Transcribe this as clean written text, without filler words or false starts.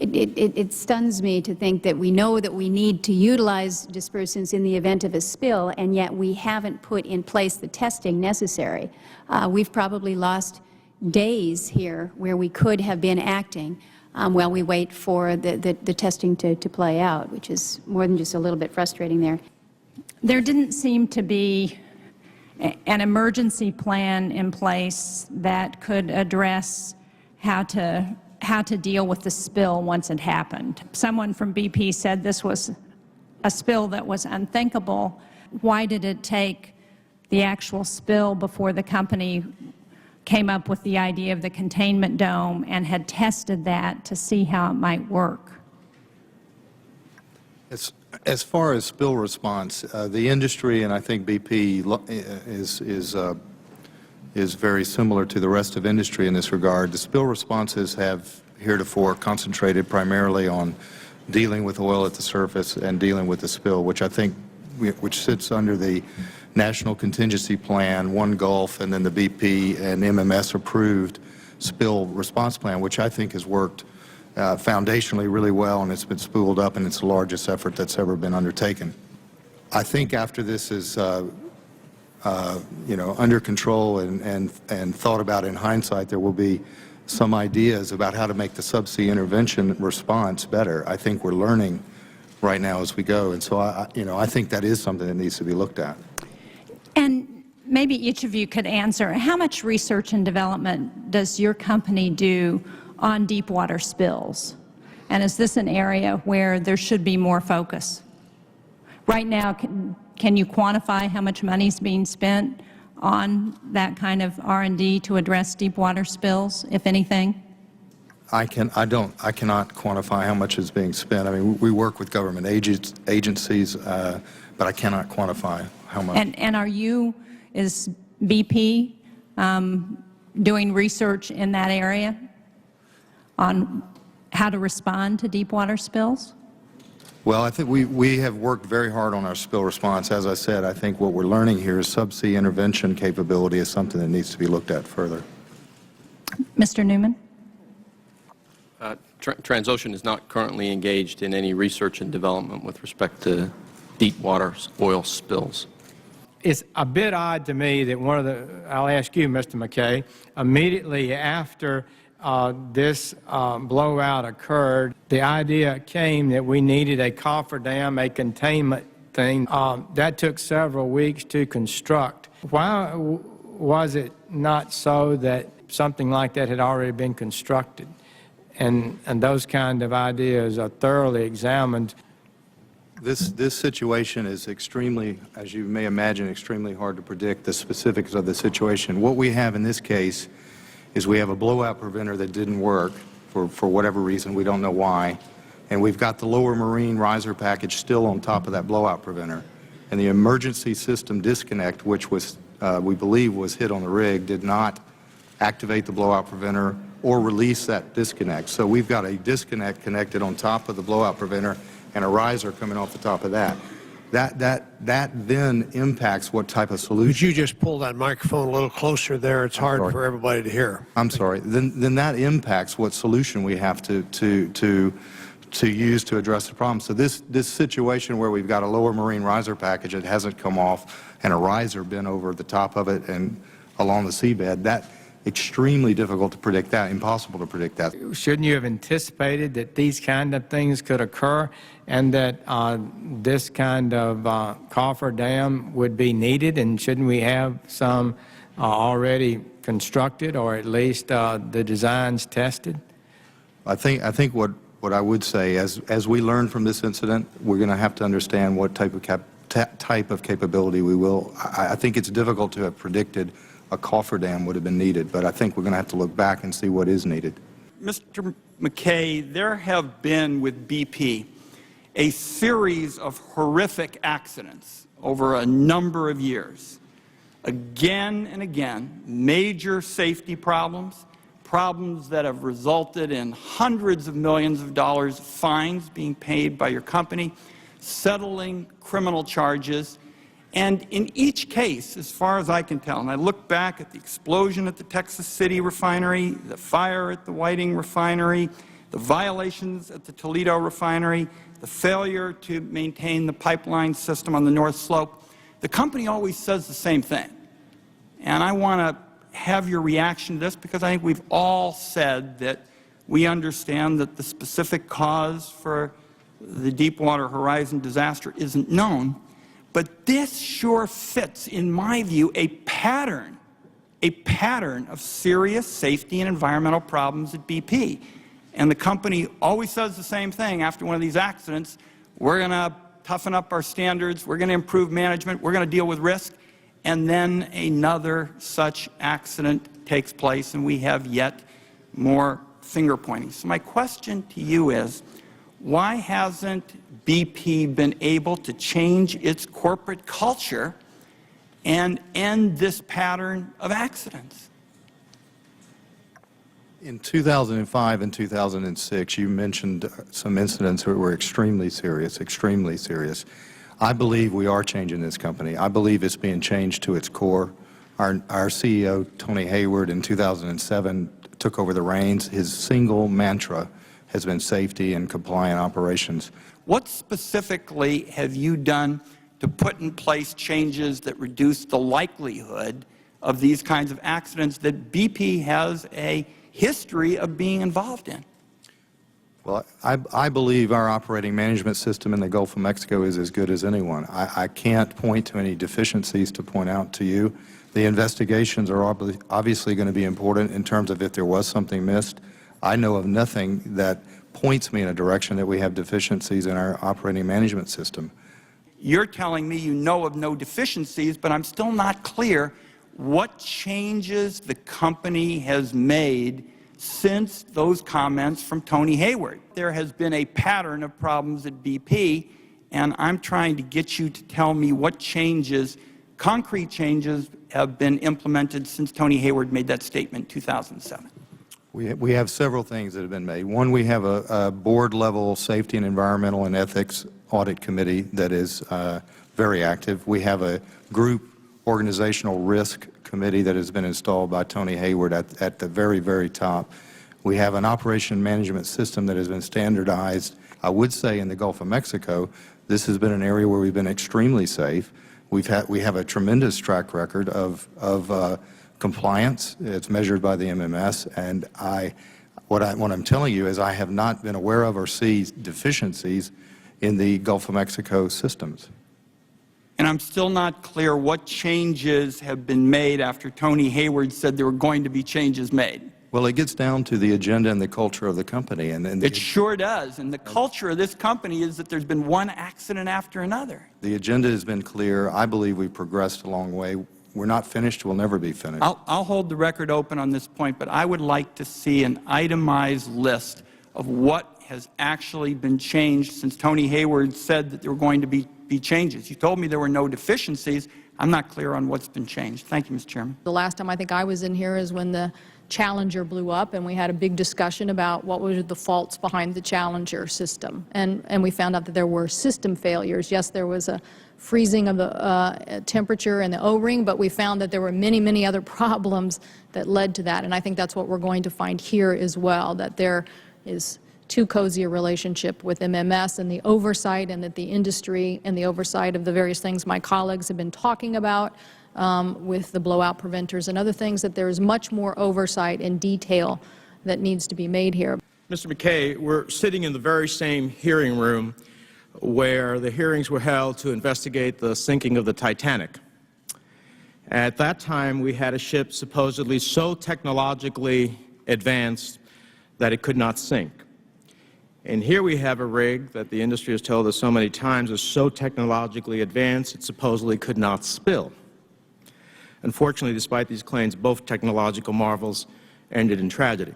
It stuns me to think that we know that we need to utilize dispersants in the event of a spill, and yet we haven't put in place the testing necessary. We've probably lost days here where we could have been acting while we wait for the testing to play out, which is more than just a little bit frustrating there. There didn't seem to be an emergency plan in place that could address how to deal with the spill once it happened. Someone from BP said this was a spill that was unthinkable. Why did it take the actual spill before the company came up with the idea of the containment dome and had tested that to see how it might work? As far as spill response, the industry, and I think BP is very similar to the rest of industry in this regard. The spill responses have heretofore concentrated primarily on dealing with oil at the surface and dealing with the spill, which I think which sits under the National Contingency Plan, One Gulf, and then the BP and MMS approved spill response plan, which I think has worked foundationally really well, and it's been spooled up, and it's the largest effort that's ever been undertaken. I think after this is under control and thought about in hindsight, there will be some ideas about how to make the subsea intervention response better. I think we're learning right now as we go, and so I think that is something that needs to be looked at. And maybe each of you could answer, how much research and development does your company do on deep water spills? And is this an area where there should be more focus? Right now, can you quantify how much money is being spent on that kind of R&D to address deep water spills, if anything? I cannot quantify how much is being spent. I mean, we work with government agencies, but I cannot quantify how much. And is BP doing research in that area on how to respond to deep water spills? Well, I think we have worked very hard on our spill response. As I said, I think what we're learning here is subsea intervention capability is something that needs to be looked at further. Mr. Newman? Transocean is not currently engaged in any research and development with respect to deep water oil spills. It's a bit odd to me that I'll ask you, Mr. McKay, immediately after this blowout occurred, the idea came that we needed a cofferdam, a containment thing. That took several weeks to construct. Why was it not so that something like that had already been constructed and those kind of ideas are thoroughly examined? This situation is extremely, as you may imagine, extremely hard to predict the specifics of the situation. What we have in this case is we have a blowout preventer that didn't work for whatever reason, we don't know why, and we've got the lower marine riser package still on top of that blowout preventer. And the emergency system disconnect, which was, we believe was hit on the rig, did not activate the blowout preventer or release that disconnect. So we've got a disconnect connected on top of the blowout preventer and a riser coming off the top of that. That then impacts what type of solution. Would you just pull that microphone a little closer there? It's hard for everybody to hear. I'm sorry. Then that impacts what solution we have to use to address the problem. So this situation where we've got a lower marine riser package that hasn't come off and a riser been over the top of it and along the seabed, that extremely difficult to predict that, impossible to predict that. Shouldn't you have anticipated that these kind of things could occur and that this kind of cofferdam would be needed, and shouldn't we have some already constructed or at least the designs tested? I think what I would say, as we learn from this incident, we're going to have to understand what type of capability we will. I think it's difficult to have predicted a cofferdam would have been needed, but I think we're going to have to look back and see what is needed. Mr. McKay, there have been with BP a series of horrific accidents over a number of years. Again and again, major safety problems, problems that have resulted in hundreds of millions of dollars of fines being paid by your company, settling criminal charges. And in each case, as far as I can tell, and I look back at the explosion at the Texas City refinery, the fire at the Whiting refinery, the violations at the Toledo refinery, the failure to maintain the pipeline system on the North Slope, the company always says the same thing. And I want to have your reaction to this, because I think we've all said that we understand that the specific cause for the Deepwater Horizon disaster isn't known, but this sure fits, in my view, a pattern of serious safety and environmental problems at BP. And the company always says the same thing after one of these accidents: we're going to toughen up our standards, we're going to improve management, we're going to deal with risk. And then another such accident takes place, and we have yet more finger pointing. So my question to you is, why hasn't BP been able to change its corporate culture and end this pattern of accidents? In 2005 and 2006, you mentioned some incidents that were extremely serious, extremely serious. I believe we are changing this company. I believe it's being changed to its core. Our CEO, Tony Hayward, in 2007 took over the reins. His single mantra has been safety and compliant operations. What specifically have you done to put in place changes that reduce the likelihood of these kinds of accidents that BP has a history of being involved in? Well, I believe our operating management system in the Gulf of Mexico is as good as anyone. I can't point to any deficiencies to point out to you. The investigations are obviously going to be important in terms of if there was something missed. I know of nothing that points me in a direction that we have deficiencies in our operating management system. You're telling me you know of no deficiencies, but I'm still not clear what changes the company has made since those comments from Tony Hayward. There has been a pattern of problems at BP, and I'm trying to get you to tell me what changes, concrete changes, have been implemented since Tony Hayward made that statement in 2007. We have several things that have been made. One, we have a board-level safety and environmental and ethics audit committee that is very active. We have a group organizational risk committee that has been installed by Tony Hayward at the very, very top. We have an operation management system that has been standardized. I would say in the Gulf of Mexico, this has been an area where we've been extremely safe. We have a tremendous track record of compliance. It's measured by the MMS, and what I'm telling you is I have not been aware of or see deficiencies in the Gulf of Mexico systems. And I'm still not clear what changes have been made after Tony Hayward said there were going to be changes made. Well, it gets down to the agenda and the culture of the company. It sure does. And the culture of this company is that there's been one accident after another. The agenda has been clear. I believe we've progressed a long way. We're not finished. We'll never be finished. I'll hold the record open on this point, but I would like to see an itemized list of what has actually been changed since Tony Hayward said that there were going to be changes. You told me there were no deficiencies. I'm not clear on what's been changed. Thank you, Mr. Chairman. The last time I think I was in here is when the Challenger blew up, and we had a big discussion about what were the faults behind the Challenger system. And we found out that there were system failures. Yes, there was a freezing of the temperature in the O-ring, but we found that there were many, many other problems that led to that. And I think that's what we're going to find here as well, that there is too cozy a relationship with MMS and the oversight, and that the industry and the oversight of the various things my colleagues have been talking about with the blowout preventers and other things, that there is much more oversight and detail that needs to be made here. Mr. McKay, we're sitting in the very same hearing room where the hearings were held to investigate the sinking of the Titanic. At that time, we had a ship supposedly so technologically advanced that it could not sink. And here we have a rig that the industry has told us so many times is so technologically advanced it supposedly could not spill. Unfortunately, despite these claims, both technological marvels ended in tragedy.